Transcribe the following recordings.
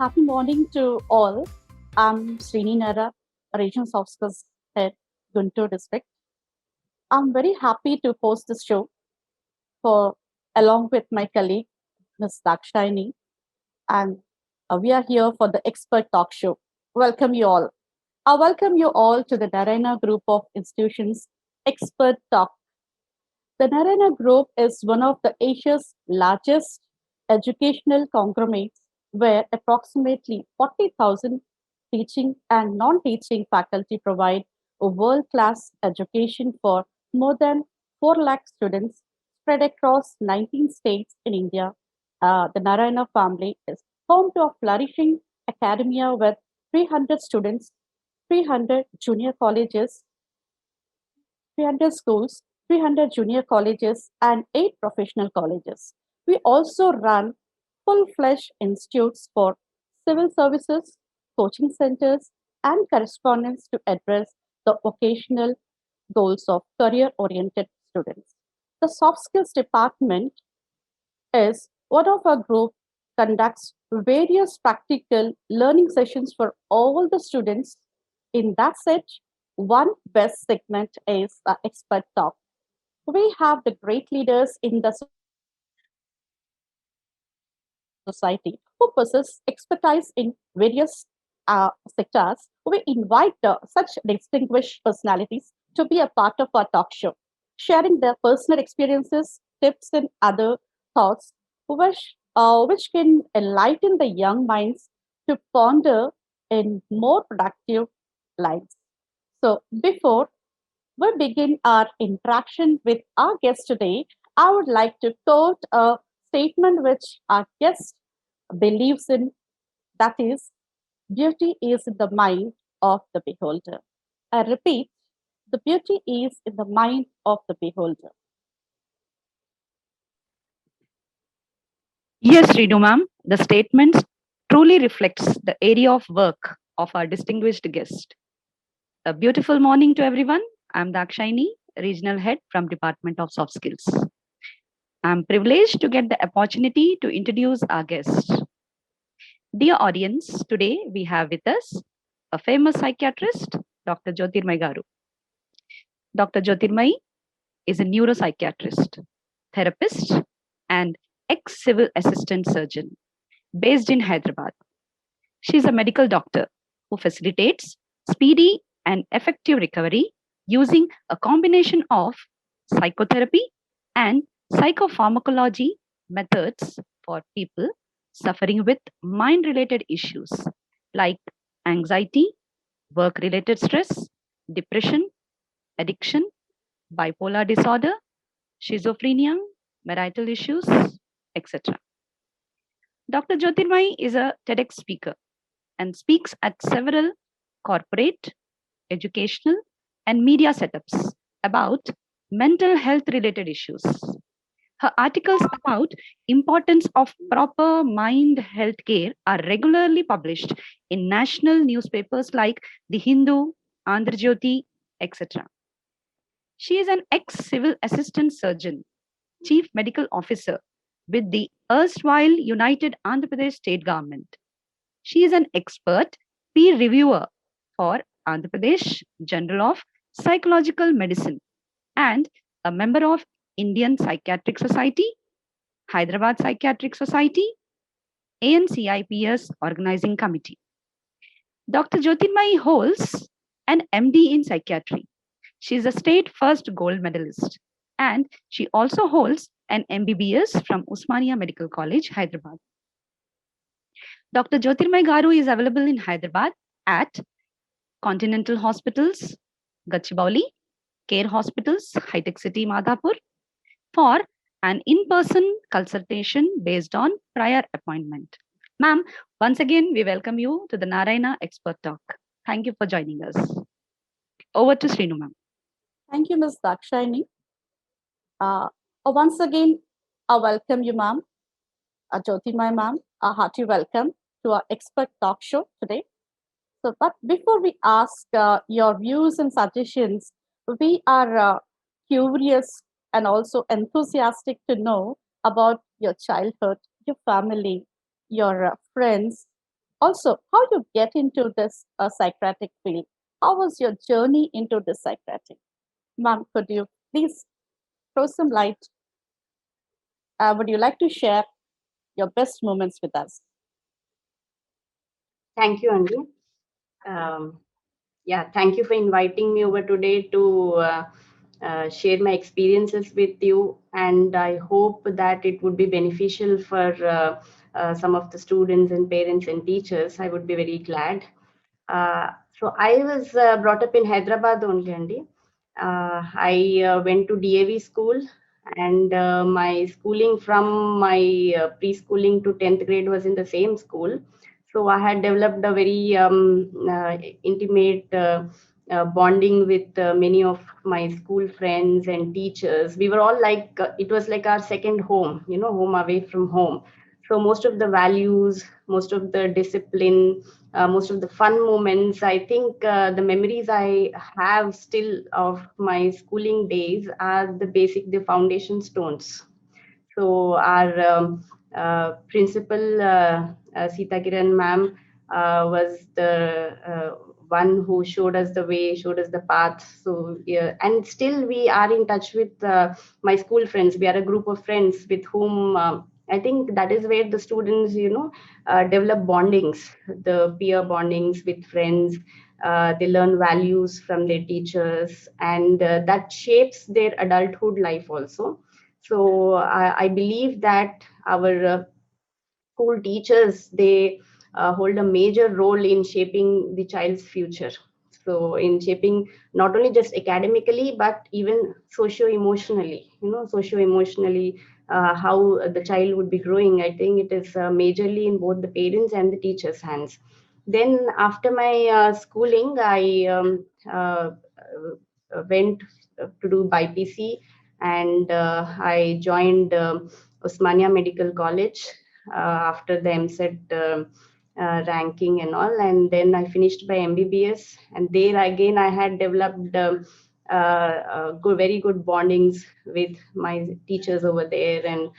Happy morning to all. I'm Srini Nara, Regional Soft Skills Head, Guntur District. I'm very happy to host this show for along with my colleague, Ms. Dakshayani, and we are here for the Expert Talk Show. Welcome you all. I welcome you all to the Narayana Group of Institutions Expert Talk. The Narayana Group is one of the Asia's largest educational conglomerates where approximately 40,000 teaching and non-teaching faculty provide a world-class education for more than 4 lakh students spread across 19 states in India. The Narayana family is home to a flourishing academia with 300 students, 300 junior colleges, 300 schools, 300 junior colleges, and 8 professional colleges. We also run full fledged institutes for civil services, coaching centers, and correspondence to address the vocational goals of career oriented students. The soft skills department is one of our group conducts various practical learning sessions for all the students. In that set, one best segment is the expert talk. We have the great leaders in the society who possess expertise in various sectors. We invite such distinguished personalities to be a part of our talk show, sharing their personal experiences, tips, and other thoughts, which can enlighten the young minds to ponder in more productive lives. So, before we begin our interaction with our guest today, I would like to quote a statement which our guest believes in, that is, beauty is in the mind of the beholder. I repeat, the beauty is in the mind of the beholder. Yes, Renu ma'am, the statement truly reflects the area of work of our distinguished guest. A beautiful morning to everyone. I'm Dakshayani, Regional Head from Department of Soft Skills. I'm privileged to get the opportunity to introduce our guest. Dear audience, today we have with us a famous psychiatrist, Dr. Jyotirmay Garu. Dr. Jyotirmay is a neuropsychiatrist, therapist, and ex-civil assistant surgeon based in Hyderabad. She is a medical doctor who facilitates speedy and effective recovery using a combination of psychotherapy and psychopharmacology methods for people suffering with mind related issues like anxiety, work related stress, depression, addiction, bipolar disorder, schizophrenia, marital issues, etc. Dr. Jyotirmai is a TEDx speaker and speaks at several corporate, educational, and media setups about mental health related issues. Her articles about importance of proper mind health care are regularly published in national newspapers like The Hindu, Andhra Jyoti, etc. She is an ex-civil assistant surgeon, chief medical officer with the erstwhile United Andhra Pradesh state government. She is an expert peer reviewer for Andhra Pradesh Journal of Psychological Medicine and a member of Indian Psychiatric Society, Hyderabad Psychiatric Society, ANCIPS Organizing Committee. Dr. Jyotirmai holds an MD in psychiatry. She is a state first gold medalist and she also holds an MBBS from Usmania Medical College, Hyderabad. Dr. Jyotirmay Garu is available in Hyderabad at Continental Hospitals, Gachibowli, Care Hospitals, High Tech City, Madhapur, for an in-person consultation based on prior appointment. Ma'am, once again, we welcome you to the Narayana Expert Talk. Thank you for joining us. Over to Srinu, ma'am. Thank you, Ms. Dakshayani. Once again, I welcome you, ma'am, Jyotirmay ma'am, a hearty welcome to our expert talk show today. So, but before we ask your views and suggestions, we are curious and also enthusiastic to know about your childhood, your family, your friends. Also, how you get into this psychiatric field? How was your journey into this psychiatric? Ma'am, could you please throw some light? Would you like to share your best moments with us? Thank you, Andy. Um, yeah, thank you for inviting me over today to share my experiences with you. And I hope that it would be beneficial for some of the students and parents and teachers. I would be very glad. So I was brought up in Hyderabad only, Andy. I went to DAV school, and my schooling from my preschooling to 10th grade was in the same school. So I had developed a very intimate bonding with many of my school friends and teachers. We were all like, it was like our second home, home away from home. So most of the values, most of the discipline, most of the fun moments, I think the memories I have still of my schooling days are the foundation stones. So our principal, Sita Kiran ma'am, was the one who showed us the way, showed us the path. So yeah, and still we are in touch with my school friends. We are a group of friends with whom I think that is where the students, develop bondings, the peer bondings with friends. They learn values from their teachers, and that shapes their adulthood life also. So I believe that our school teachers, they hold a major role in shaping the child's future. So in shaping not only just academically but even socio-emotionally, socio-emotionally, how the child would be growing. I think it is majorly in both the parents and the teachers' hands. Then after my schooling, I went to do BIPC, and I joined Osmania Medical College after the MSET ranking and all. And then I finished by MBBS. And there again, I had developed very good bondings with my teachers over there, and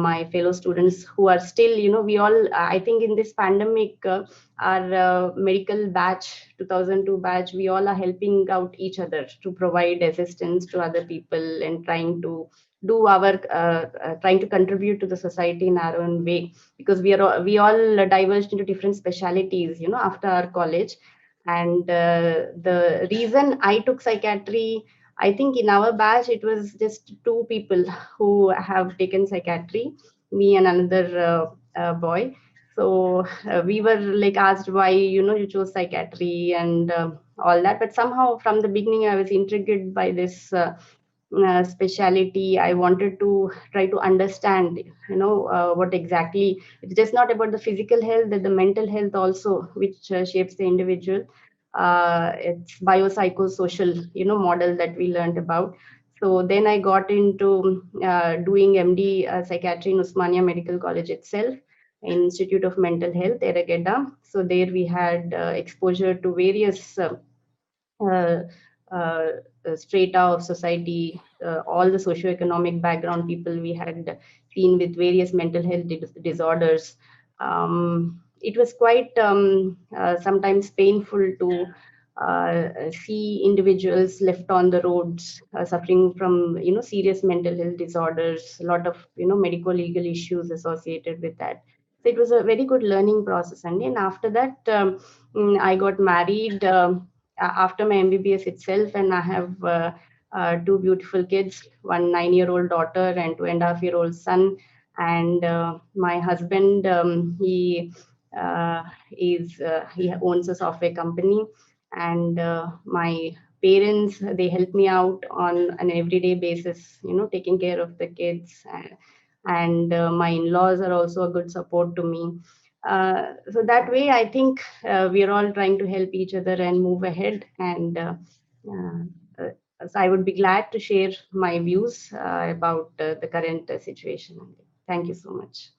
my fellow students who are still, we all, I think in this pandemic, our medical batch, 2002 batch, we all are helping out each other to provide assistance to other people and trying to do our trying to contribute to the society in our own way, because we all diverged into different specialities, after our college. And the reason I took psychiatry, I think in our batch it was just two people who have taken psychiatry, me and another boy. So we were like asked why, you chose psychiatry and all that. But somehow from the beginning I was intrigued by this speciality. I wanted to try to understand, what exactly. It's just not about the physical health, but the mental health also, which shapes the individual. It's biopsychosocial, model that we learned about. So then I got into doing MD psychiatry in Usmania Medical College itself, Institute of Mental Health, Eragedda. So there we had exposure to various uh, uh, strata of society, all the socioeconomic background people we had seen with various mental health disorders. It was quite sometimes painful to see individuals left on the roads, suffering from serious mental health disorders, a lot of medical legal issues associated with that. So it was a very good learning process. And then after that, I got married. After my MBBS itself, and I have two beautiful kids, one 9-year-old daughter and 2.5-year-old son. And my husband, he owns a software company, and my parents, they help me out on an everyday basis, taking care of the kids. And my in-laws are also a good support to me. So that way, I think we are all trying to help each other and move ahead. And uh, so I would be glad to share my views about the current situation. Thank you so much.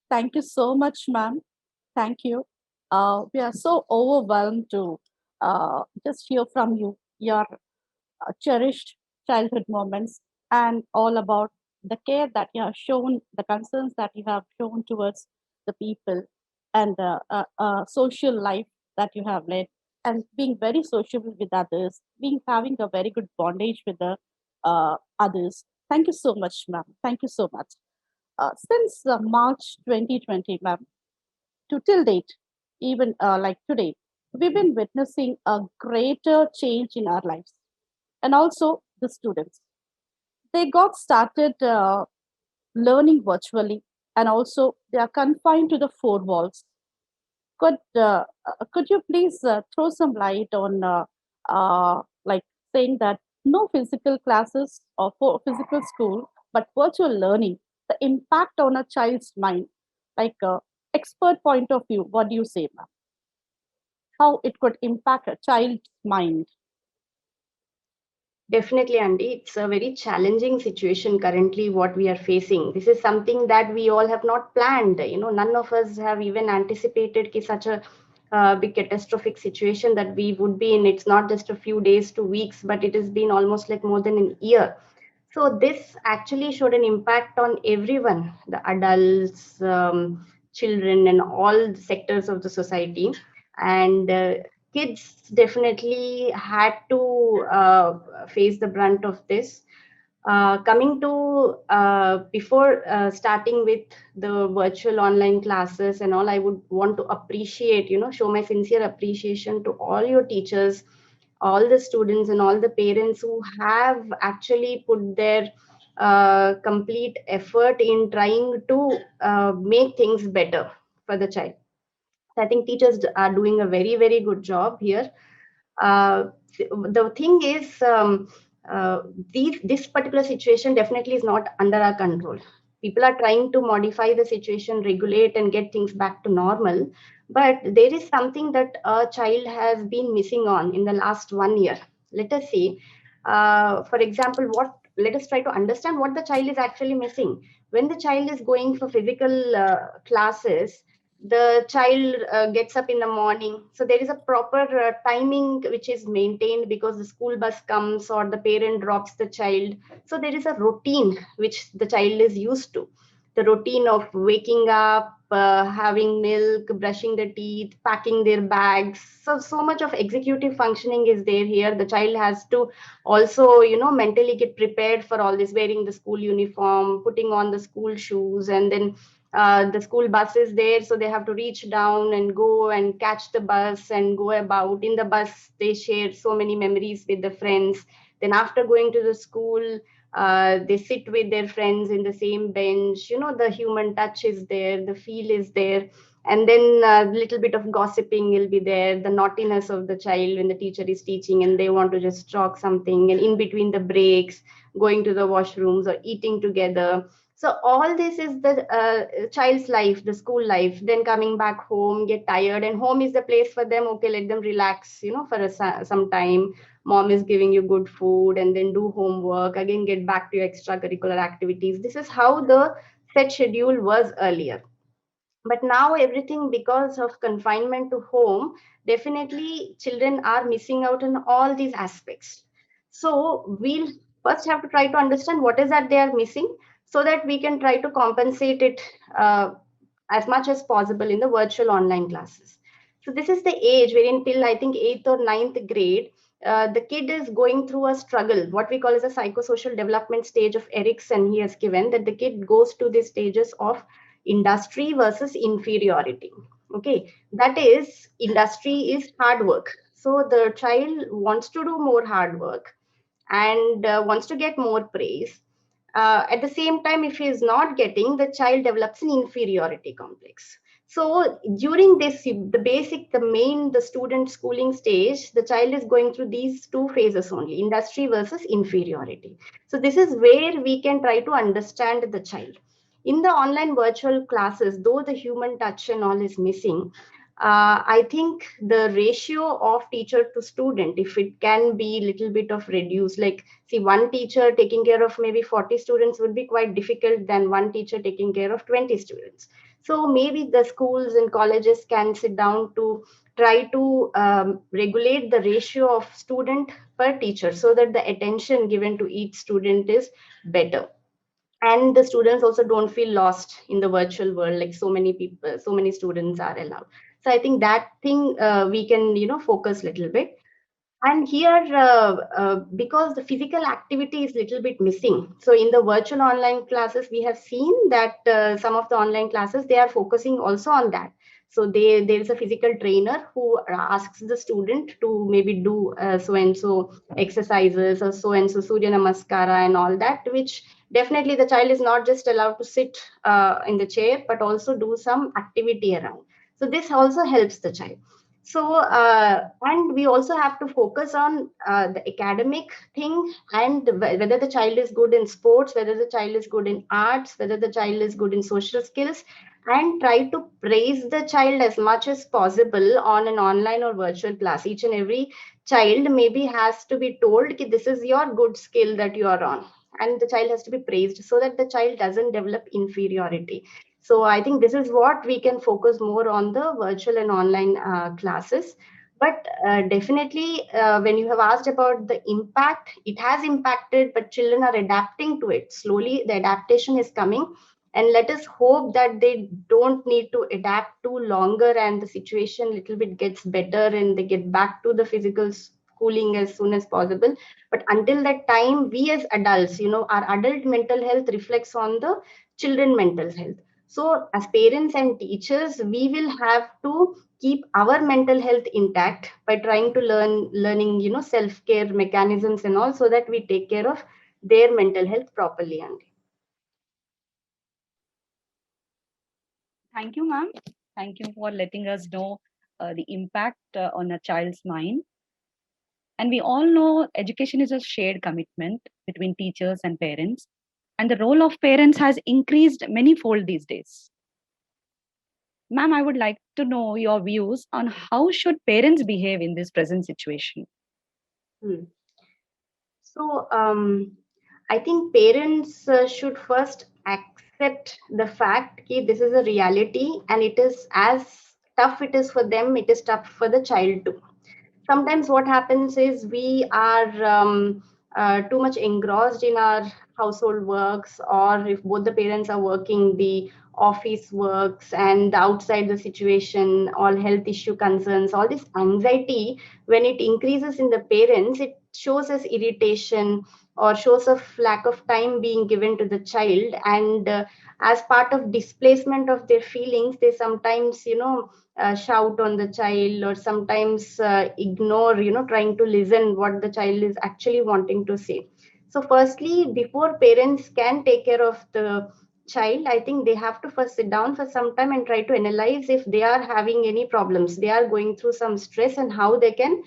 Thank you so much, ma'am. Thank you. We are so overwhelmed to just hear from you your cherished childhood moments and all about the care that you have shown, the concerns that you have shown towards the people, and the social life that you have led, and being very sociable with others, being having a very good bondage with the others. Thank you so much, ma'am. Thank you so much. Since March 2020, ma'am, to till date, even like today, we've been witnessing a greater change in our lives, and also the students. They got started learning virtually, and also they are confined to the four walls. Could you please throw some light on like saying that no physical classes or for physical school, but virtual learning, the impact on a child's mind, like expert point of view, what do you say, ma'am? How it could impact a child's mind? Definitely, Andy. It's a very challenging situation currently, what we are facing. This is something that we all have not planned. None of us have even anticipated such a big catastrophic situation that we would be in. It's not just a few days to weeks, but it has been almost like more than a year. So this actually showed an impact on everyone, the adults, children, and all sectors of the society. And kids definitely had to face the brunt of this. Coming to before starting with the virtual online classes and all, I would want to appreciate, show my sincere appreciation to all your teachers, all the students, and all the parents who have actually put their complete effort in trying to make things better for the child. I think teachers are doing a very, very good job here. Uh, the thing is, uh, this particular situation definitely is not under our control. People are trying to modify the situation, regulate, and get things back to normal. But there is something that a child has been missing on in the last 1 year. Let us see. For example, let us try to understand what the child is actually missing. When the child is going for physical classes, the child gets up in the morning, so there is a proper timing which is maintained because the school bus comes or the parent drops the child. So there is a routine which the child is used to, the routine of waking up, having milk, brushing the teeth, packing their bags. So much of executive functioning is there. Here the child has to also mentally get prepared for all this, wearing the school uniform, putting on the school shoes, and then the school bus is there, so they have to reach down and go and catch the bus and go about. In the bus they share so many memories with the friends. Then after going to the school, they sit with their friends in the same bench. The human touch is there, the feel is there. And then a little bit of gossiping will be there, the naughtiness of the child when the teacher is teaching and they want to just talk something, and in between the breaks, going to the washrooms or eating together. So all this is the child's life, the school life. Then coming back home, get tired, and home is the place for them. Okay, let them relax, for some time. Mom is giving you good food, and then do homework. Again, get back to your extracurricular activities. This is how the set schedule was earlier. But now everything, because of confinement to home, definitely children are missing out on all these aspects. So we'll first have to try to understand what is that they are missing, so that we can try to compensate it as much as possible in the virtual online classes. So this is the age wherein till I think 8th or ninth grade, the kid is going through a struggle, what we call as a psychosocial development stage of Erikson. He has given that the kid goes to the stages of industry versus inferiority. Okay, that is, industry is hard work. So the child wants to do more hard work and wants to get more praise. At the same time, if he is not getting, the child develops an inferiority complex. So during this, the student schooling stage, the child is going through these two phases only, industry versus inferiority. So this is where we can try to understand the child. In the online virtual classes, though the human touch and all is missing, I think the ratio of teacher to student, if it can be little bit of reduced, like see, one teacher taking care of maybe 40 students would be quite difficult than one teacher taking care of 20 students. So maybe the schools and colleges can sit down to try to regulate the ratio of student per teacher, so that the attention given to each student is better. and the students also don't feel lost in the virtual world, like so many people, so many students are allowed. So I think that thing we can focus a little bit. And here, because the physical activity is little bit missing, so in the virtual online classes, we have seen that some of the online classes, they are focusing also on that. So there is a physical trainer who asks the student to maybe do so and so exercises or so and so Surya Namaskara and all that, which definitely the child is not just allowed to sit in the chair, but also do some activity around. So this also helps the child. So, and we also have to focus on the academic thing, and whether the child is good in sports, whether the child is good in arts, whether the child is good in social skills, and try to praise the child as much as possible on an online or virtual class. Each and every child maybe has to be told that this is your good skill that you are on, and the child has to be praised so that the child doesn't develop inferiority. So I think this is what we can focus more on the virtual and online classes. But definitely, when you have asked about the impact, it has impacted, but children are adapting to it. Slowly, the adaptation is coming. And let us hope that they don't need to adapt too longer and the situation little bit gets better and they get back to the physical schooling as soon as possible. But until that time, we as adults, our adult mental health reflects on the children mental health. So as parents and teachers, we will have to keep our mental health intact by trying to learning self-care mechanisms and all, so that we take care of their mental health properly. And Thank you, ma'am. Thank you for letting us know the impact on a child's mind. And we all know education is a shared commitment between teachers and parents, and the role of parents has increased many-fold these days. Ma'am, I would like to know your views on how should parents behave in this present situation. So I think parents should first accept the fact that this is a reality, and it is as tough it is for them, it is tough for the child too. Sometimes what happens is we are too much engrossed in our household works, or if both the parents are working, the office works and outside the situation, all health issue concerns, all this anxiety, when it increases in the parents, it shows as irritation or shows of lack of time being given to the child. And as part of displacement of their feelings, they sometimes shout on the child, or sometimes ignore trying to listen what the child is actually wanting to say. So firstly, before parents can take care of the child, I think they have to first sit down for some time and try to analyze if they are having any problems, they are going through some stress, and how they can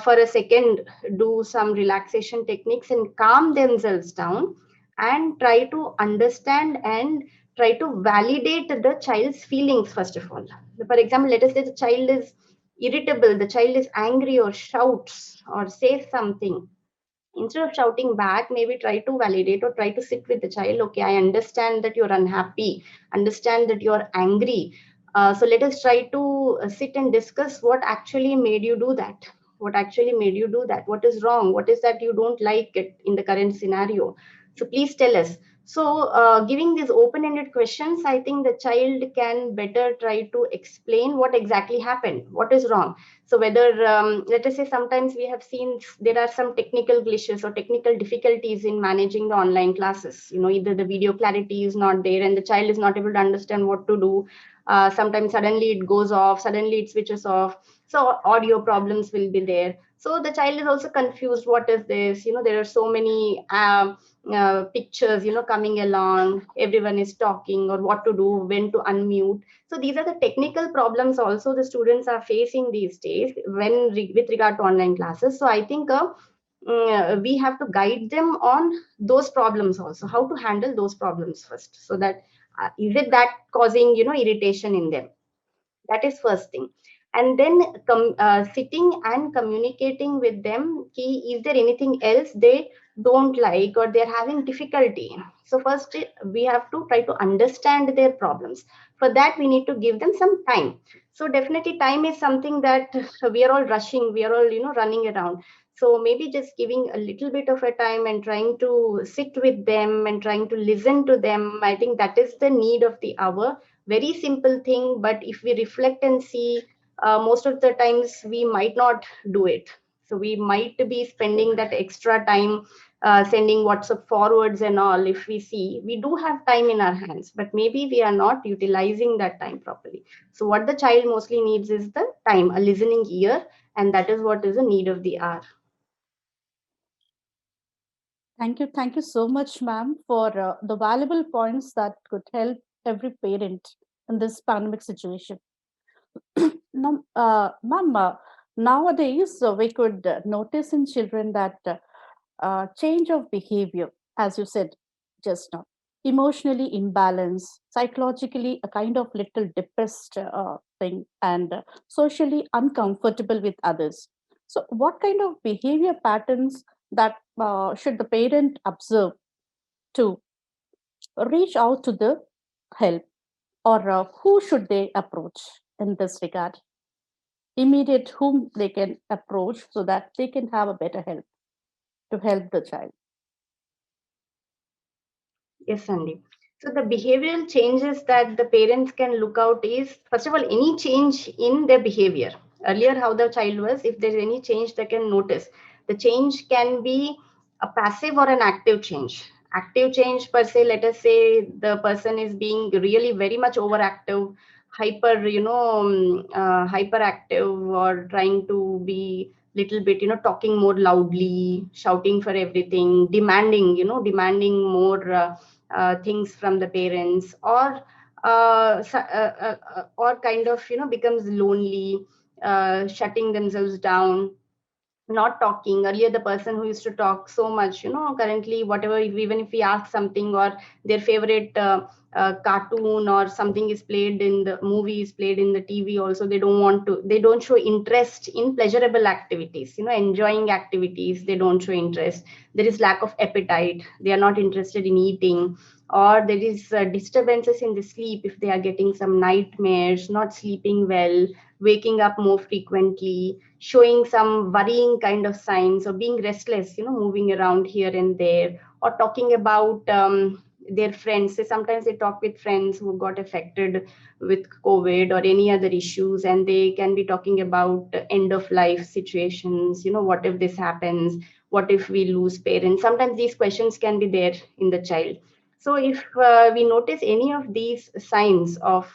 for a second do some relaxation techniques and calm themselves down, and try to understand and try to validate the child's feelings first of all. For example, let us say the child is irritable, the child is angry or shouts or says something. Instead of shouting back, maybe try to validate or try to sit with the child. Okay, I understand that you're unhappy, understand that you're angry. So let us try to sit and discuss what actually made you do that. What actually made you do that? What is wrong? What is that you don't like it in the current scenario? So please tell us. So, giving these open-ended questions, I think the child can better try to explain what exactly happened, what is wrong. So, whether, let us say, sometimes we have seen there are some technical glitches or technical difficulties in managing the online classes. Either the video clarity is not there and the child is not able to understand what to do. Sometimes suddenly it goes off, suddenly it switches off. So, audio problems will be there. So, the child is also confused. What is this? There are so many pictures coming along, everyone is talking, or what to do, when to unmute. So these are the technical problems also the students are facing these days with regard to online classes. So I think we have to guide them on those problems also, how to handle those problems first, so that is it that causing irritation in them. That is first thing. And then sitting and communicating with them, is there anything else they don't like or they're having difficulty? So first we have to try to understand their problems. For that we need to give them some time. So definitely time is something that we are all rushing, we are all running around. So maybe just giving a little bit of a time and trying to sit with them and trying to listen to them, I think that is the need of the hour. Very simple thing, but if we reflect and see, most of the times we might not do it. So we might be spending that extra time sending WhatsApp forwards and all. If we see, we do have time in our hands, but maybe we are not utilizing that time properly. So what the child mostly needs is the time, a listening ear, and that is what is the need of the hour. Thank you. Thank you so much, ma'am, for the valuable points that could help every parent in this pandemic situation. Now, ma'am, nowadays we could notice in children that change of behavior, as you said just now, emotionally imbalanced, psychologically a kind of little depressed thing, and socially uncomfortable with others. So, what kind of behavior patterns that should the parent observe to reach out to the help, or who should they approach in this regard? Immediate whom they can approach so that they can have a better help to help the child. Yes, Sandeep. So the behavioral changes that the parents can look out is, first of all, any change in their behavior. Earlier, how the child was, if there's any change they can notice. The change can be a passive or an active change. Active change per se, let us say the person is being really very much overactive, hyper, hyperactive, or trying to be little bit, talking more loudly, shouting for everything, demanding more things from the parents, or kind of becomes lonely, shutting themselves down, not talking. Earlier the person who used to talk so much, currently whatever, even if we ask something, or their favorite cartoon or something is played in the movie, is played in the TV also, they don't show interest in pleasurable activities, enjoying activities. They don't show interest. There is lack of appetite. They are not interested in eating. Or there is disturbances in the sleep, if they are getting some nightmares, not sleeping well, waking up more frequently, showing some worrying kind of signs, or being restless, moving around here and there, or talking about their friends. So sometimes they talk with friends who got affected with COVID or any other issues, and they can be talking about end of life situations. What if this happens? What if we lose parents? Sometimes these questions can be there in the child. So if we notice any of these signs of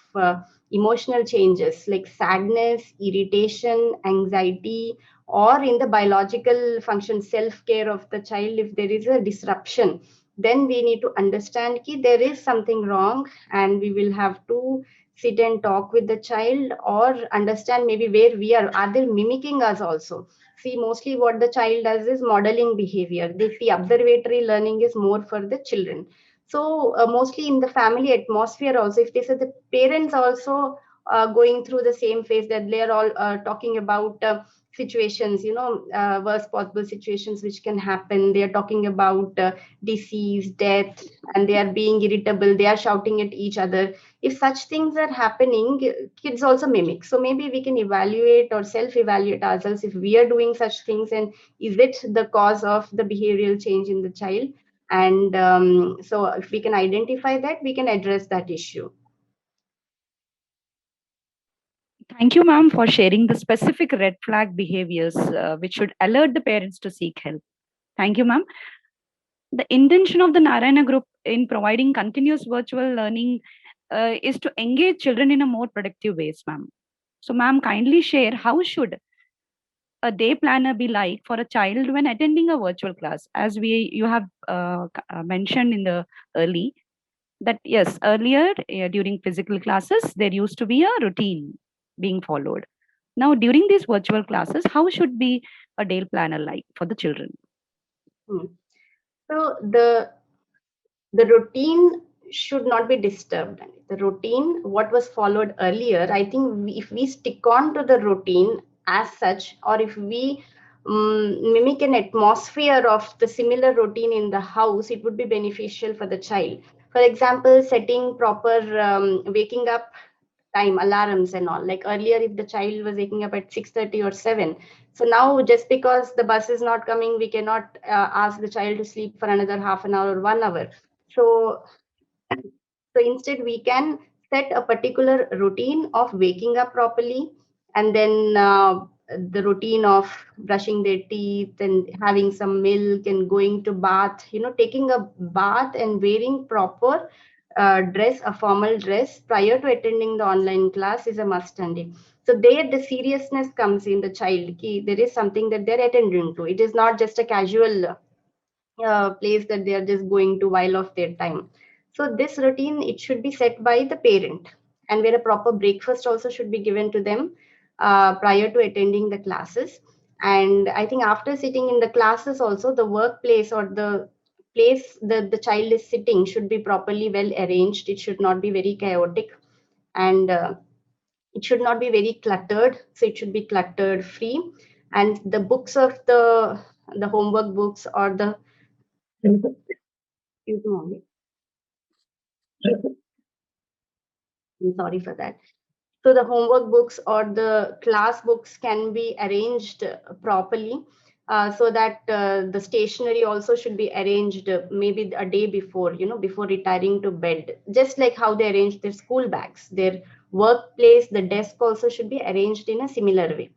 emotional changes like sadness, irritation, anxiety, or in the biological function, self-care of the child, if there is a disruption, then we need to understand that there is something wrong, and we will have to sit and talk with the child, or understand maybe where we are they mimicking us also. See, mostly what the child does is modeling behavior. The observatory learning is more for the children. So mostly in the family atmosphere also, if they say the parents also going through the same phase, that they are all talking about situations, worst possible situations which can happen. They are talking about disease, death, and they are being irritable. They are shouting at each other. If such things are happening, kids also mimic. So maybe we can evaluate or self-evaluate ourselves if we are doing such things, and is it the cause of the behavioral change in the child? And so if we can identify that, we can address that issue. Thank you, ma'am, for sharing the specific red flag behaviors which should alert the parents to seek help. Thank you, ma'am. The intention of the Narayana Group in providing continuous virtual learning is to engage children in a more productive ways, ma'am. So, ma'am, kindly share how should a day planner be like for a child when attending a virtual class? As you have mentioned in the early that yes, earlier during physical classes there used to be a routine being followed. Now during these virtual classes, how should be a day planner like for the children? So the routine should not be disturbed. The routine, what was followed earlier, I think if we stick on to the routine as such, or if we mimic an atmosphere of the similar routine in the house, it would be beneficial for the child. For example, setting proper waking up time, alarms and all. Like earlier, if the child was waking up at 6:30 or 7, so now just because the bus is not coming, we cannot ask the child to sleep for another half an hour or 1 hour. So instead, we can set a particular routine of waking up properly, and then the routine of brushing their teeth and having some milk and going to bath. Taking a bath and wearing proper dress, a formal dress prior to attending the online class is a must. And so there, the seriousness comes in the child. There is something that they're attending to. It is not just a casual place that they are just going to while off their time. So this routine, it should be set by the parent, and where a proper breakfast also should be given to them prior to attending the classes. And I think after sitting in the classes also, the workplace or the place that the child is sitting should be properly well arranged. It should not be very chaotic, and it should not be very cluttered. So it should be cluttered free. And the books of the homework books or the Excuse me. I'm sorry for that. So the homework books or the class books can be arranged properly, so that the stationery also should be arranged maybe a day before, before retiring to bed. Just like how they arrange their school bags, their workplace, the desk also should be arranged in a similar way.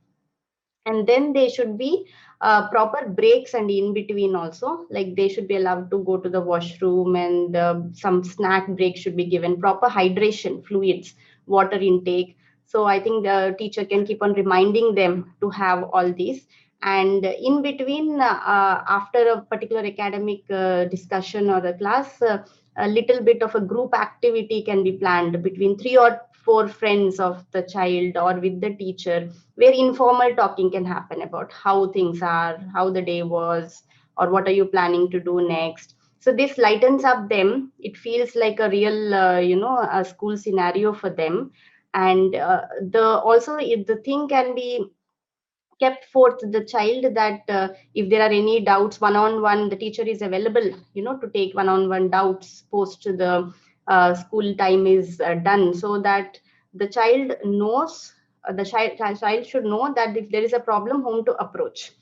And then they should be proper breaks and in between also, like they should be allowed to go to the washroom, and some snack break should be given, proper hydration, fluids, water intake. So I think the teacher can keep on reminding them to have all these. And in between, after a particular academic discussion or a class, a little bit of a group activity can be planned between 3 or 4 friends of the child or with the teacher, where informal talking can happen about how things are, how the day was, or what are you planning to do next. So this lightens up them. It feels like a real, a school scenario for them. And the thing can be kept forth to the child that if there are any doubts, one-on-one, the teacher is available, to take one-on-one doubts post the school time is done, so that the child knows, child should know that if there is a problem, whom to approach.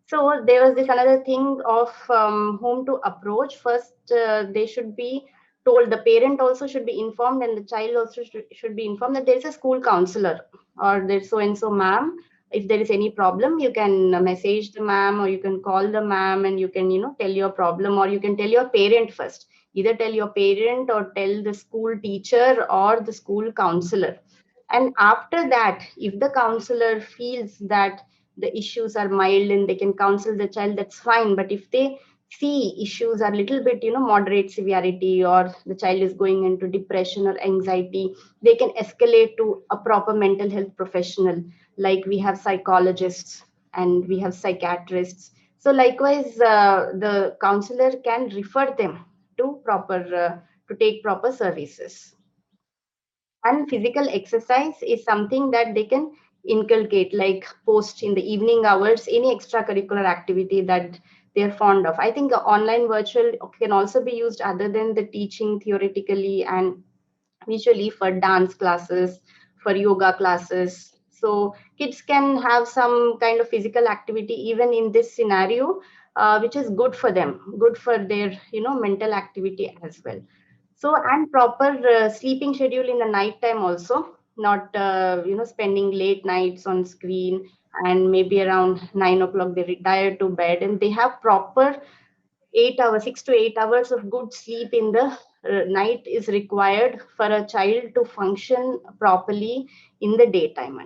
So there was this another thing of whom to approach. First, they should be told, the parent also should be informed, and the child also should be informed that there is a school counselor, or there's so and so ma'am. If there is any problem, you can message the ma'am, or you can call the ma'am, and you can tell your problem, or you can tell your parent first. Either tell your parent or tell the school teacher or the school counselor. And after that, if the counselor feels that the issues are mild and they can counsel the child, that's fine. But if they see issues are little bit moderate severity, or the child is going into depression or anxiety, they can escalate to a proper mental health professional. Like we have psychologists and we have psychiatrists. So likewise, the counselor can refer them to take proper services. And physical exercise is something that they can inculcate, like post in the evening hours, any extracurricular activity that they're fond of. I think the online virtual can also be used other than the teaching theoretically and visually, for dance classes, for yoga classes. So kids can have some kind of physical activity even in this scenario, which is good for them, good for their mental activity as well. So, and proper sleeping schedule in the night time also, not spending late nights on screen, and maybe around 9 o'clock they retire to bed, and they have proper 8 hours, 6 to 8 hours of good sleep in the night is required for a child to function properly in the daytime.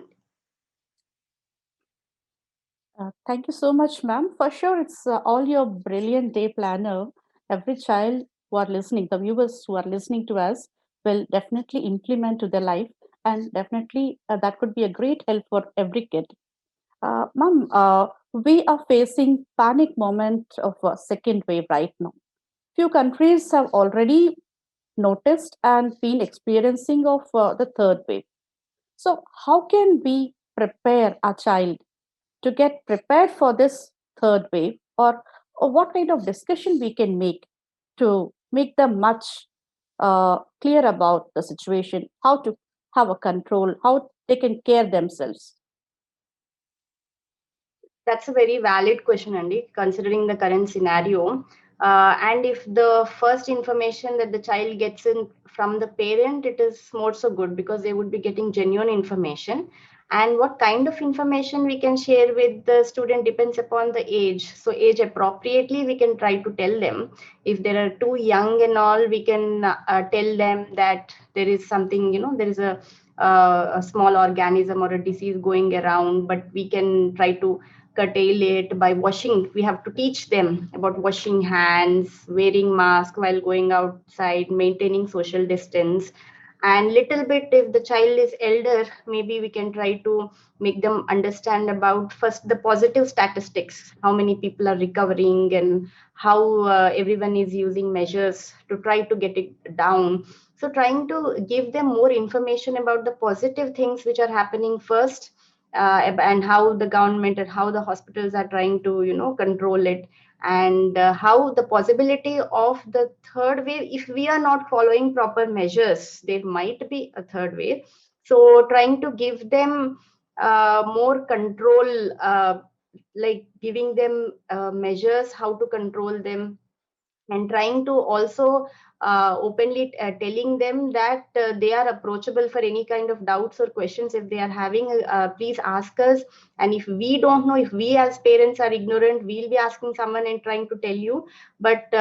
Thank you so much, ma'am. For sure, it's all your brilliant day planner. Every child who are listening, the viewers who are listening to us, will definitely implement to their life, and definitely that could be a great help for every kid. Ma'am, we are facing panic moment of a second wave right now. Few countries have already noticed and been experiencing of the third wave. So, how can we prepare our child to get prepared for this third wave, or what kind of discussion we can make to make them much clear about the situation, have a control, how they can care themselves? That's a very valid question, Andy, considering the current scenario. And if the first information that the child gets in from the parent, it is more so good because they would be getting genuine information. And what kind of information we can share with the student depends upon the age. So, age appropriately, we can try to tell them. If they are too young and all, we can tell them that there is something, there is a small organism or a disease going around, but we can try to curtail it by washing. We have to teach them about washing hands, wearing mask while going outside, maintaining social distance. And little bit, if the child is elder, maybe we can try to make them understand about first the positive statistics, how many people are recovering and how everyone is using measures to try to get it down. So trying to give them more information about the positive things which are happening first, and how the government and how the hospitals are trying to control it, and how the possibility of the third wave, if we are not following proper measures, there might be a third wave. So trying to give them more control, like giving them measures how to control them, and trying to also openly telling them that they are approachable for any kind of doubts or questions if they are having. Please ask us, and if we don't know, if we as parents are ignorant, we'll be asking someone and trying to tell you. But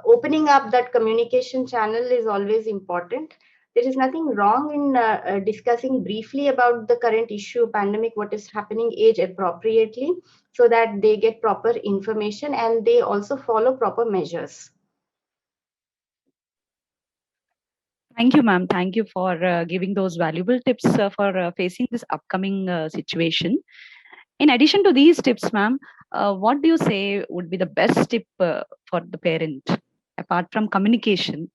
opening up that communication channel is always important. There is nothing wrong in discussing briefly about the current issue, pandemic, what is happening, age appropriately, so that they get proper information and they also follow proper measures. Thank you, ma'am. Thank you for giving those valuable tips for facing this upcoming situation. In addition to these tips, ma'am, what do you say would be the best tip for the parent, apart from communication,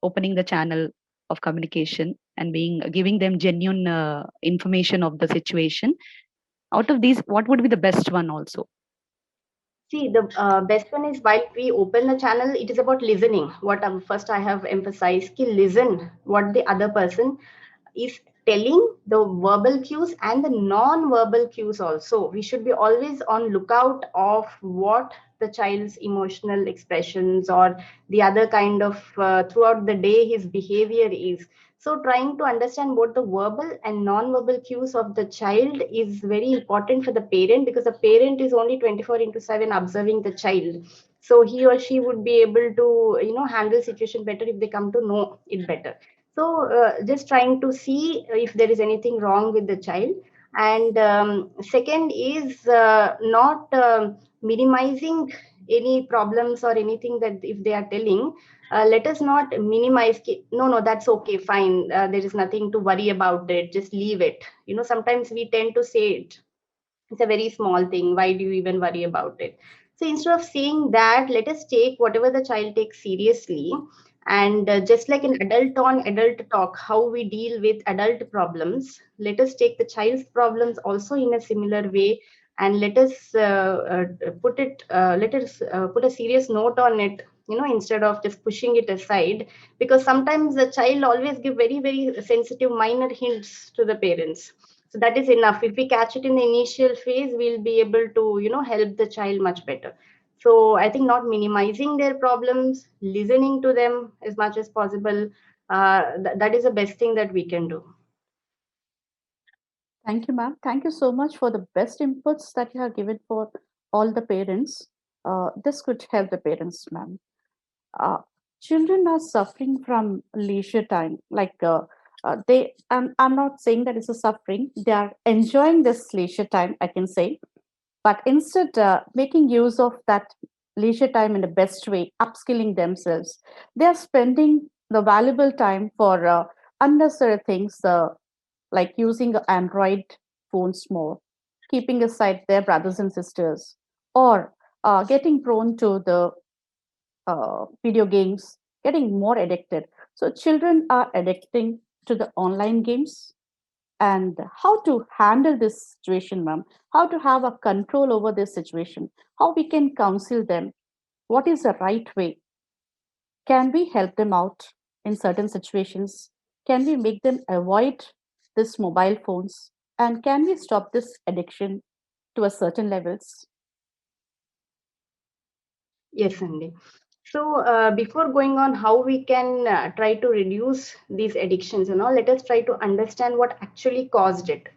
opening the channel of communication and giving them genuine information of the situation? Out of these, what would be the best one also? See, the best one is while we open the channel, it is about listening. What first I have emphasized, ki listen what the other person is telling, the verbal cues and the non-verbal cues also. We should be always on lookout of what the child's emotional expressions or the other kind of throughout the day his behavior is. So trying to understand both the verbal and non-verbal cues of the child is very important for the parent, because the parent is only 24 into 7 observing the child. So he or she would be able to handle situation better if they come to know it better. So just trying to see if there is anything wrong with the child. And second is not minimizing any problems or anything that if they are telling, let us not minimize. No, that's okay, fine. There is nothing to worry about it. Just leave it. Sometimes we tend to say it's a very small thing. Why do you even worry about it? So instead of saying that, let us take whatever the child takes seriously. And just like an adult on adult talk, how we deal with adult problems, let us take the child's problems also in a similar way. And let us let us put a serious note on it, instead of just pushing it aside. Because sometimes the child always give very, very sensitive minor hints to the parents. So that is enough. If we catch it in the initial phase, we'll be able to help the child much better. So I think not minimizing their problems, listening to them as much as possible, that is the best thing that we can do. Thank you, ma'am. Thank you so much for the best inputs that you have given for all the parents. This could help the parents, ma'am. Uh, Children are suffering from leisure time. I'm not saying that it's a suffering. They are enjoying this leisure time, I can say. But instead, making use of that leisure time in the best way, upskilling themselves, they are spending the valuable time for unnecessary things, like using Android phones more, keeping aside their brothers and sisters, or getting prone to the video games, getting more addicted. So children are addicting to the online games. And how to handle this situation, ma'am? How to have a control over this situation? How we can counsel them? What is the right way? Can we help them out in certain situations? Can we make them avoid this mobile phones? And can we stop this addiction to a certain levels? Yes, Sandy. So, before going on how we can try to reduce these addictions and all, let us try to understand what actually caused it.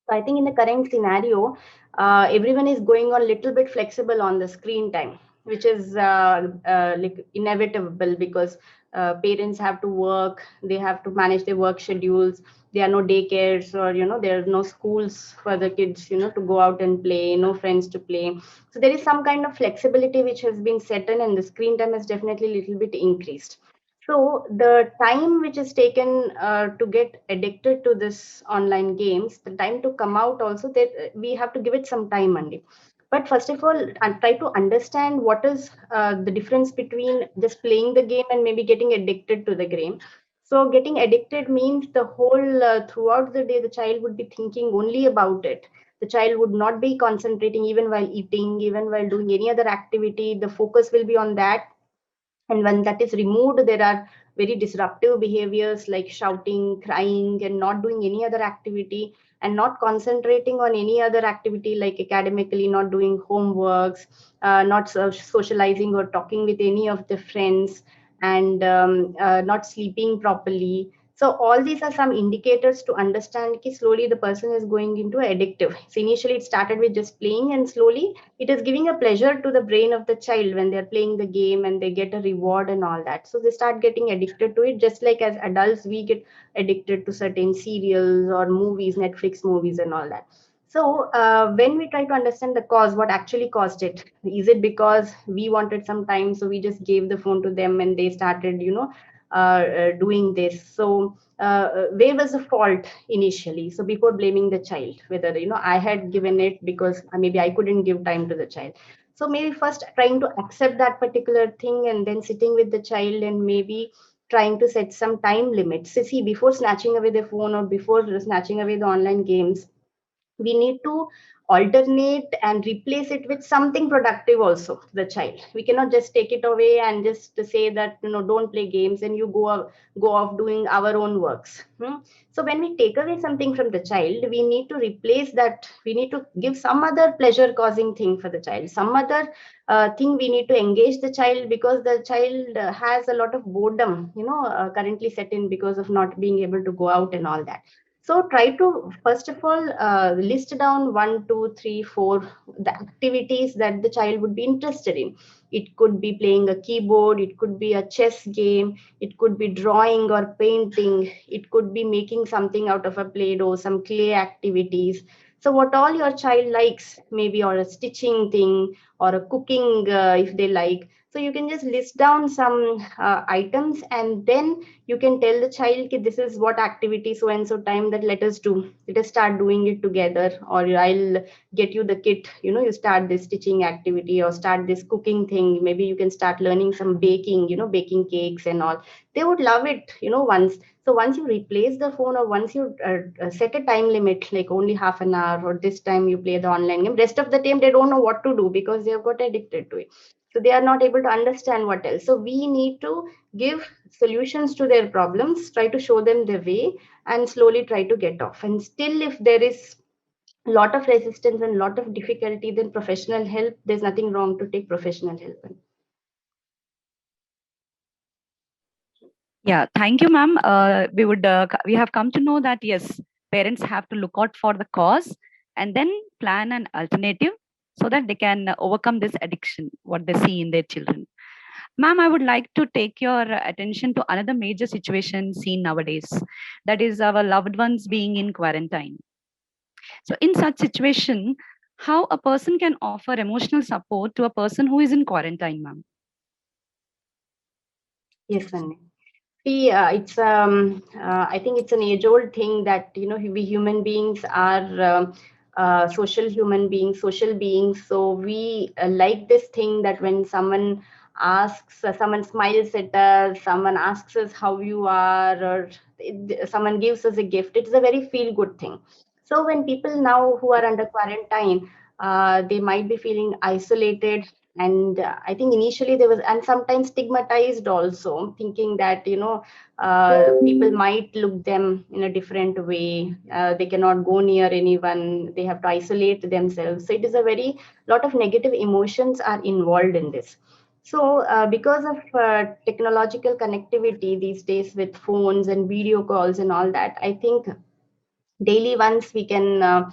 So I think in the current scenario, everyone is going on little bit flexible on the screen time, which is like inevitable because parents have to work, they have to manage their work schedules. There are no daycares, or there are no schools for the kids, to go out and play, no friends to play. So there is some kind of flexibility which has been set in, and the screen time has definitely a little bit increased. So the time which is taken to get addicted to this online games, the time to come out also, that we have to give it some time only. But first of all, and try to understand what is the difference between just playing the game and maybe getting addicted to the game. So getting addicted means the whole throughout the day, the child would be thinking only about it. The child would not be concentrating even while eating, even while doing any other activity. The focus will be on that, and when that is removed, there are very disruptive behaviors like shouting, crying, and not doing any other activity, and not concentrating on any other activity like academically, not doing homeworks, not socializing or talking with any of the friends, and not sleeping properly. So all these are some indicators to understand that slowly the person is going into addictive. So initially it started with just playing, and slowly it is giving a pleasure to the brain of the child when they're playing the game and they get a reward and all that. So they start getting addicted to it, just like as adults we get addicted to certain serials or movies, Netflix movies and all that. So when we try to understand the cause, what actually caused it, is it because we wanted some time, so we just gave the phone to them and they started doing this. So where was the fault initially? So before blaming the child, whether I had given it because maybe I couldn't give time to the child. So maybe first trying to accept that particular thing, and then sitting with the child and maybe trying to set some time limits. So see, before snatching away the phone or before snatching away the online games, we need to alternate and replace it with something productive also to the child. We cannot just take it away and just to say that don't play games, and you go off doing our own works. So when we take away something from the child, we need to replace that. We need to give some other pleasure causing thing for the child, some other thing. We need to engage the child, because the child has a lot of boredom currently set in because of not being able to go out and all that. So try to first of all list down one, two, three, four the activities that the child would be interested in. It could be playing a keyboard, it could be a chess game, it could be drawing or painting, it could be making something out of a play-doh, some clay activities. So what all your child likes, maybe, or a stitching thing, or a cooking if they like. So you can just list down some items, and then you can tell the child, "Ki this is what activity so and so time that let us do. Let us start doing it together, or I'll get you the kit. You start this stitching activity or start this cooking thing. Maybe you can start learning some baking, baking cakes and all." They would love it, once. So once you replace the phone, or once you set a time limit, like only half an hour, or this time you play the online game, rest of the time they don't know what to do because they have got addicted to it. So they are not able to understand what else. So we need to give solutions to their problems, try to show them the way, and slowly try to get off. And still, if there is a lot of resistance and a lot of difficulty, then professional help, there's nothing wrong to take professional help. Yeah, thank you, ma'am. We have come to know that yes, parents have to look out for the cause and then plan an alternative so that they can overcome this addiction what they see in their children. Ma'am, I would like to take your attention to another major situation seen nowadays, that is our loved ones being in quarantine. So in such situation, how a person can offer emotional support to a person who is in quarantine, ma'am? Yes, Sandy. See, it's I think it's an age-old thing that we human beings are social human beings, social beings. So we like this thing that when someone asks, someone smiles at us, someone asks us how you are, or someone gives us a gift. It's a very feel-good thing. So when people now who are under quarantine, they might be feeling isolated. And I think initially there was, and sometimes stigmatized also, thinking that people might look them in a different way. They cannot go near anyone, they have to isolate themselves. So it is a very lot of negative emotions are involved in this. So because of technological connectivity these days with phones and video calls and all that, I think daily once we can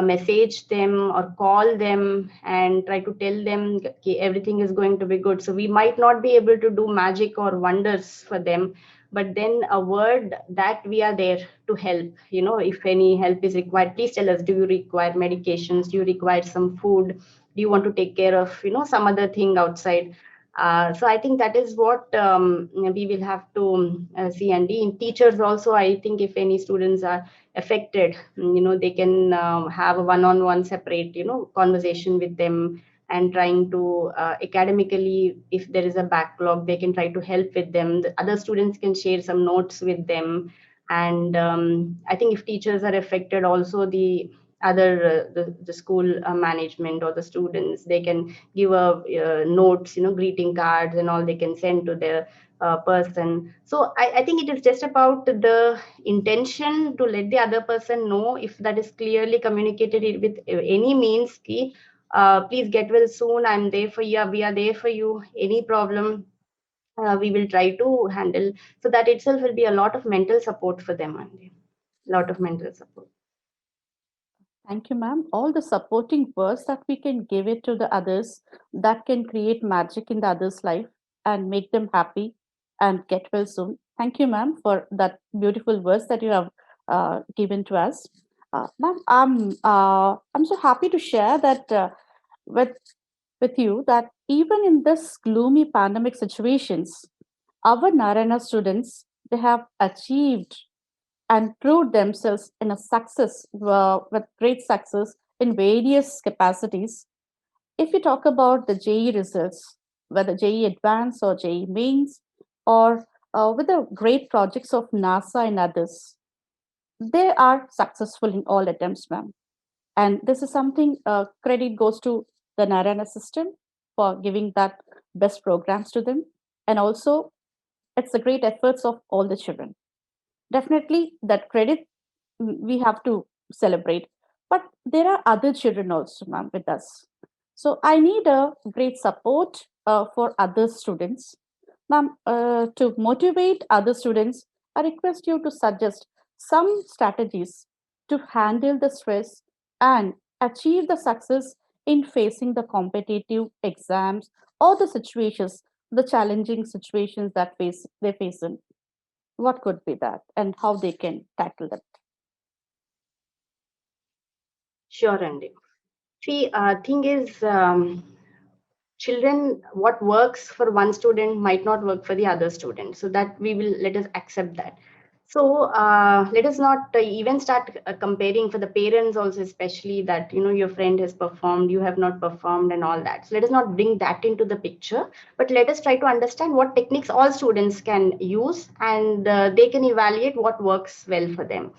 message them or call them and try to tell them, okay, everything is going to be good. So we might not be able to do magic or wonders for them, but then a word that we are there to help. If any help is required, please tell us, do you require medications, do you require some food, do you want to take care of some other thing outside. So I think that is what we will have to see. And in teachers also, I think if any students are affected, they can have a one-on-one separate conversation with them, and trying to academically, if there is a backlog, they can try to help with them. The other students can share some notes with them. And I think if teachers are affected also, the other the school management or the students, they can give a notes, greeting cards and all, they can send to their person. So I think it is just about the intention to let the other person know. If that is clearly communicated with any means, ki, please get well soon, I'm there for you, we are there for you, any problem we will try to handle. So that itself will be a lot of mental support for them, and a lot of mental support. Thank you, ma'am. All the supporting words that we can give it to the others that can create magic in the other's life and make them happy and get well soon. Thank you, ma'am, for that beautiful words that you have given to us. Ma'am, I'm so happy to share that with with you that even in this gloomy pandemic situations, our Narayana students, they have achieved and proved themselves in a success with great success in various capacities. If you talk about the JE results, whether JE Advanced or JE Mains, or with the great projects of NASA and others, they are successful in all attempts, ma'am. And this is something credit goes to the Narayana system for giving that best programs to them. And also, it's the great efforts of all the children. Definitely, that credit we have to celebrate. But there are other children also, ma'am, with us. So I need a great support for other students. Ma'am, to motivate other students, I request you to suggest some strategies to handle the stress and achieve the success in facing the competitive exams or the situations, the challenging situations that they face in. What could be that and how they can tackle that? Sure, Andy. See, thing is, children, what works for one student might not work for the other student. So that we will, let us accept that. So let us not even start comparing for the parents also, especially that, your friend has performed, you have not performed and all that. So let us not bring that into the picture, but let us try to understand what techniques all students can use, and they can evaluate what works well for them.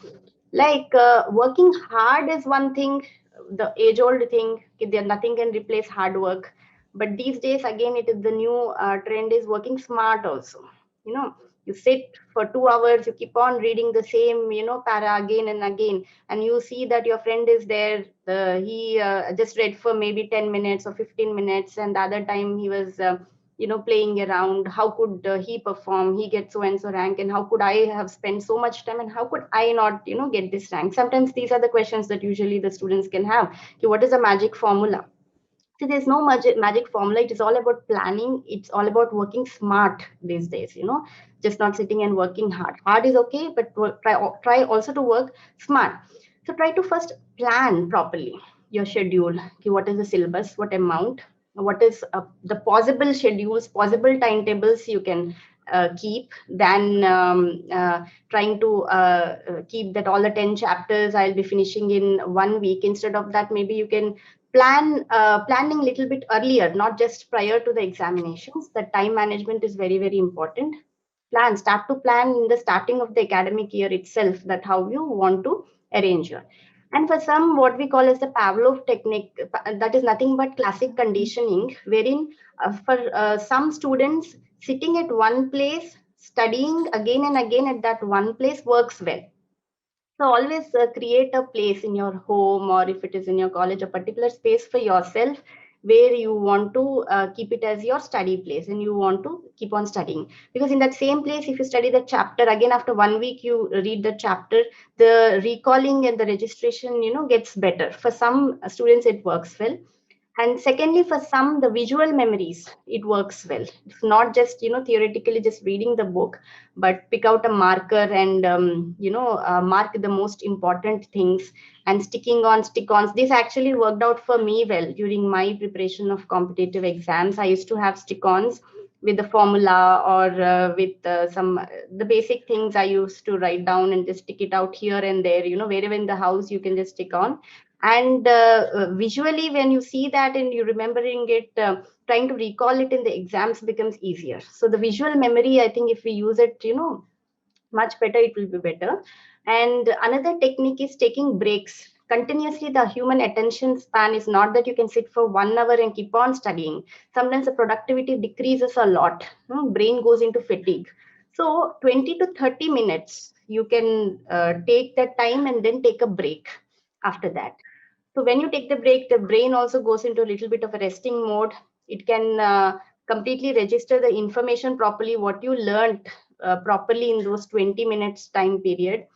Like working hard is one thing, the age old thing, nothing can replace hard work. But these days again, it is the new trend is working smart also. You sit for 2 hours, you keep on reading the same para again and again, and you see that your friend is there, he just read for maybe 10 minutes or 15 minutes, and the other time he was playing around. How could he perform, he gets so and so rank, and how could I have spent so much time, and how could I not get this rank? Sometimes these are the questions that usually the students can have. Okay, what is a magic formula? See, there's no magic formula. It is all about planning. It's all about working smart these days, just not sitting and working hard. Hard is okay, but try also to work smart. So try to first plan properly your schedule. Okay, what is the syllabus? What amount? What is the possible schedules, possible timetables you can keep, than trying to keep that all the 10 chapters I'll be finishing in 1 week. Instead of that, maybe you can planning little bit earlier, not just prior to the examinations. The time management is very, very important. Start to plan in the starting of the academic year itself, that how you want to arrange your. And for some, what we call as the Pavlov technique, that is nothing but classic conditioning, wherein for some students, sitting at one place, studying again and again at that one place works well. So always create a place in your home, or if it is in your college, a particular space for yourself where you want to keep it as your study place and you want to keep on studying. Because in that same place, if you study the chapter, again after 1 week, you read the chapter, the recalling and the registration, gets better. For some students, it works well. And secondly, for some, the visual memories, it works well. It's not just, theoretically just reading the book, but pick out a marker and, mark the most important things and stick-ons. This actually worked out for me well during my preparation of competitive exams. I used to have stick-ons with the formula, or with the basic things I used to write down and just stick it out here and there, wherever in the house you can just stick on. And visually, when you see that and you're remembering it, trying to recall it in the exams becomes easier. So the visual memory, I think if we use it, much better, it will be better. And another technique is taking breaks continuously. The human attention span is not that you can sit for 1 hour and keep on studying. Sometimes the productivity decreases a lot. Brain goes into fatigue. So 20 to 30 minutes, you can take that time and then take a break after that. So when you take the break, the brain also goes into a little bit of a resting mode. It can completely register the information properly, what you learned properly in those 20 minutes time period.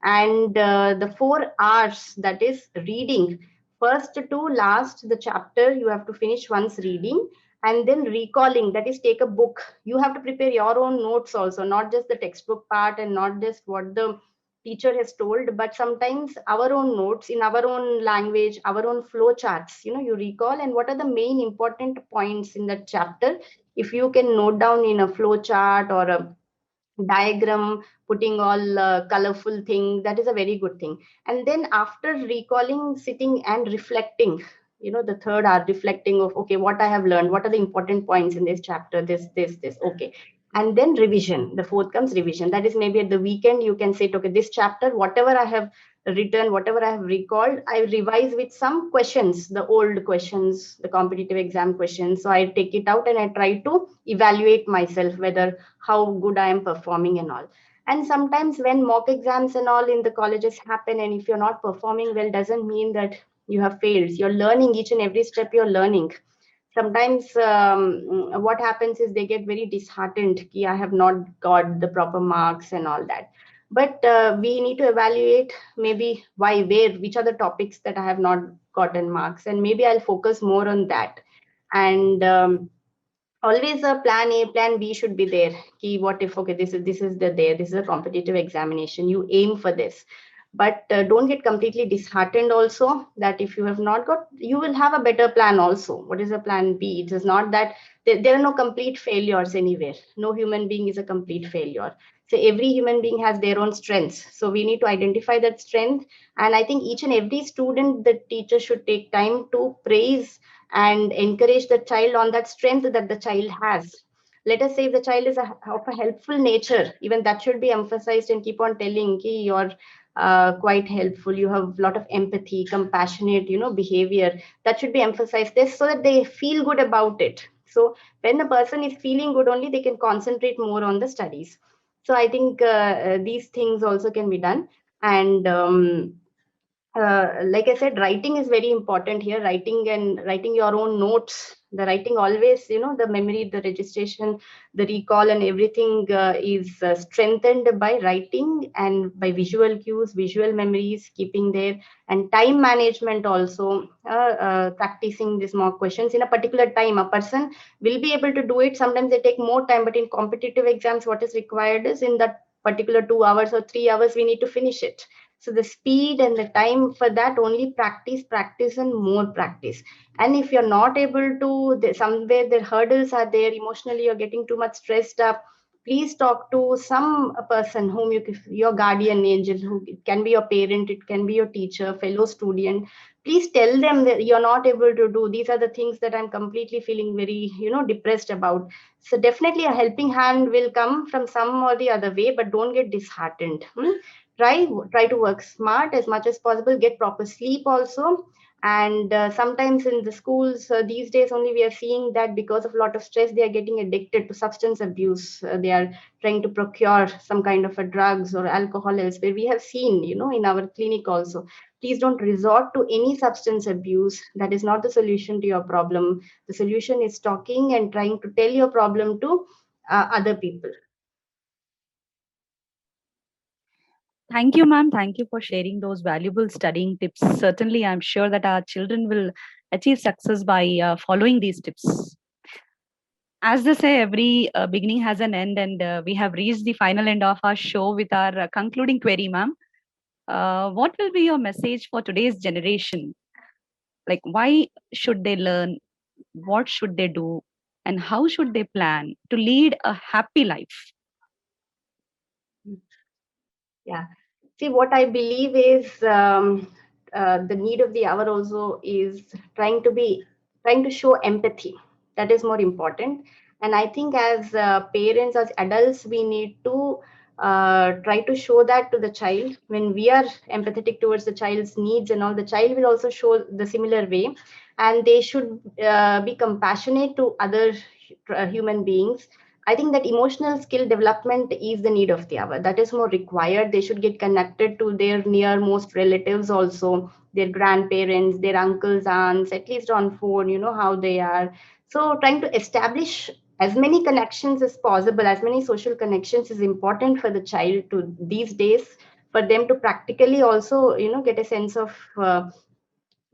And the 4 hours, that is reading, first to last the chapter, you have to finish once reading, and then recalling, that is take a book. You have to prepare your own notes also, not just the textbook part and not just what the teacher has told, but sometimes our own notes in our own language, our own flow charts, you recall, and what are the main important points in that chapter. If you can note down in a flow chart or a diagram, putting all colorful thing, that is a very good thing. And then after recalling, sitting and reflecting, the third hour, reflecting of, okay, what I have learned, what are the important points in this chapter, this, okay. And then revision, the fourth comes revision. That is maybe at the weekend you can say, okay, this chapter, whatever I have written, whatever I have recalled, I revise with some questions, the old questions, the competitive exam questions. So I take it out and I try to evaluate myself, whether how good I am performing and all. And sometimes when mock exams and all in the colleges happen, and if you're not performing well, doesn't mean that you have failed. You're learning each and every step, you're learning. Sometimes what happens is they get very disheartened. I have not got the proper marks and all that. But we need to evaluate maybe why, where, which are the topics that I have not gotten marks, and maybe I'll focus more on that. And always a plan A, plan B should be there. What if, okay, this is this is a competitive examination, you aim for this, but don't get completely disheartened also, that if you have not got, you will have a better plan also. What is a plan B? It is not that there are no complete failures anywhere. No human being is a complete failure. So every human being has their own strengths, so we need to identify that strength. And I think each and every student, the teacher should take time to praise and encourage the child on that strength that the child has. Let us say if the child is of a helpful nature, even that should be emphasized, and keep on telling, okay, you're quite helpful, you have a lot of empathy, compassionate, behavior. That should be emphasized this, so that they feel good about it. So when the person is feeling good, only they can concentrate more on the studies. So I think these things also can be done. And like I said, writing is very important here. Writing your own notes. The writing always, the memory, the registration, the recall, and everything is strengthened by writing and by visual cues, visual memories, keeping there, and time management also. Practicing these mock questions in a particular time. A person will be able to do it. Sometimes they take more time, but in competitive exams, what is required is in that particular 2 hours or 3 hours, we need to finish it. So the speed and the time for that, only practice and more practice. And if you're not able to, somewhere the hurdles are there, emotionally you're getting too much stressed up, please talk to some person whom your guardian angel, who it can be your parent, it can be your teacher, fellow student. Please tell them that you're not able to do. These are the things that I'm completely feeling very, depressed about. So definitely a helping hand will come from some or the other way, but don't get disheartened. try to work smart as much as possible, get proper sleep also. And sometimes in the schools these days only, we are seeing that because of a lot of stress, they are getting addicted to substance abuse. They are trying to procure some kind of a drugs or alcohol elsewhere. We have seen, in our clinic also. Please don't resort to any substance abuse. That is not the solution to your problem. The solution is talking and trying to tell your problem to other people. Thank you, ma'am. Thank you for sharing those valuable studying tips. Certainly, I'm sure that our children will achieve success by following these tips. As they say, every beginning has an end, and we have reached the final end of our show with our concluding query, ma'am. What will be your message for today's generation? Like, why should they learn? What should they do? And how should they plan to lead a happy life? Yeah. See, what I believe is the need of the hour also is trying to show empathy. That is more important. And I think as parents, as adults, we need to try to show that to the child. When we are empathetic towards the child's needs and all, the child will also show the similar way. And they should be compassionate to other human beings. I think that emotional skill development is the need of the hour. That is more required. They should get connected to their nearmost relatives also, their grandparents, their uncles, aunts, at least on phone, how they are. So trying to establish as many connections as possible, as many social connections is important for the child to these days, for them to practically also, get a sense of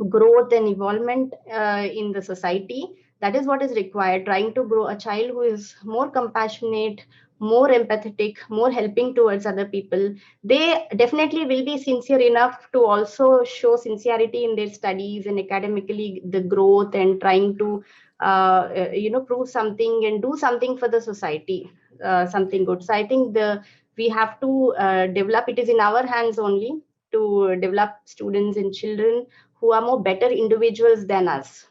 growth and involvement in the society. That is what is required. Trying to grow a child who is more compassionate, more empathetic, more helping towards other people. They definitely will be sincere enough to also show sincerity in their studies and academically the growth, and trying to prove something and do something for the society, something good. So I think we have to develop, it is in our hands only to develop students and children who are more better individuals than us.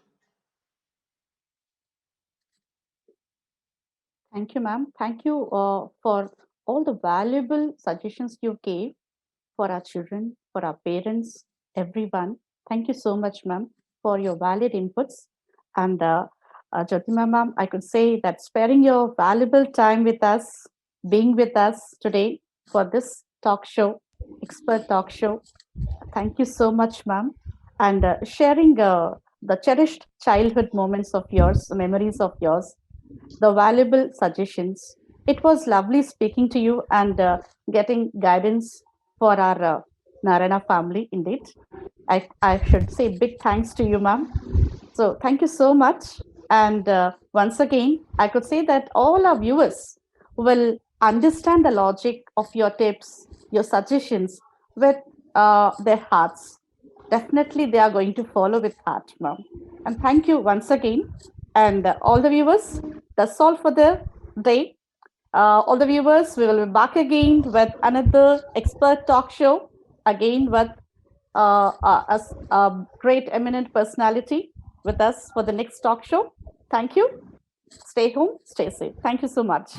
Thank you, ma'am. Thank you for all the valuable suggestions you gave for our children, for our parents, everyone. Thank you so much, ma'am, for your valid inputs. And Jyotima, ma'am, I could say that sparing your valuable time with us, being with us today for this talk show, expert talk show. Thank you so much, ma'am. And sharing the cherished childhood moments of yours, memories of yours, the valuable suggestions. It was lovely speaking to you and getting guidance for our Narayana family, indeed. I should say big thanks to you, ma'am. So thank you so much. And once again, I could say that all our viewers will understand the logic of your tips, your suggestions with their hearts. Definitely, they are going to follow with heart, ma'am. And thank you once again. And all the viewers, that's all for the day. All the viewers, we will be back again with another expert talk show, again with a great eminent personality with us for the next talk show. Thank you. Stay home, stay safe. Thank you so much.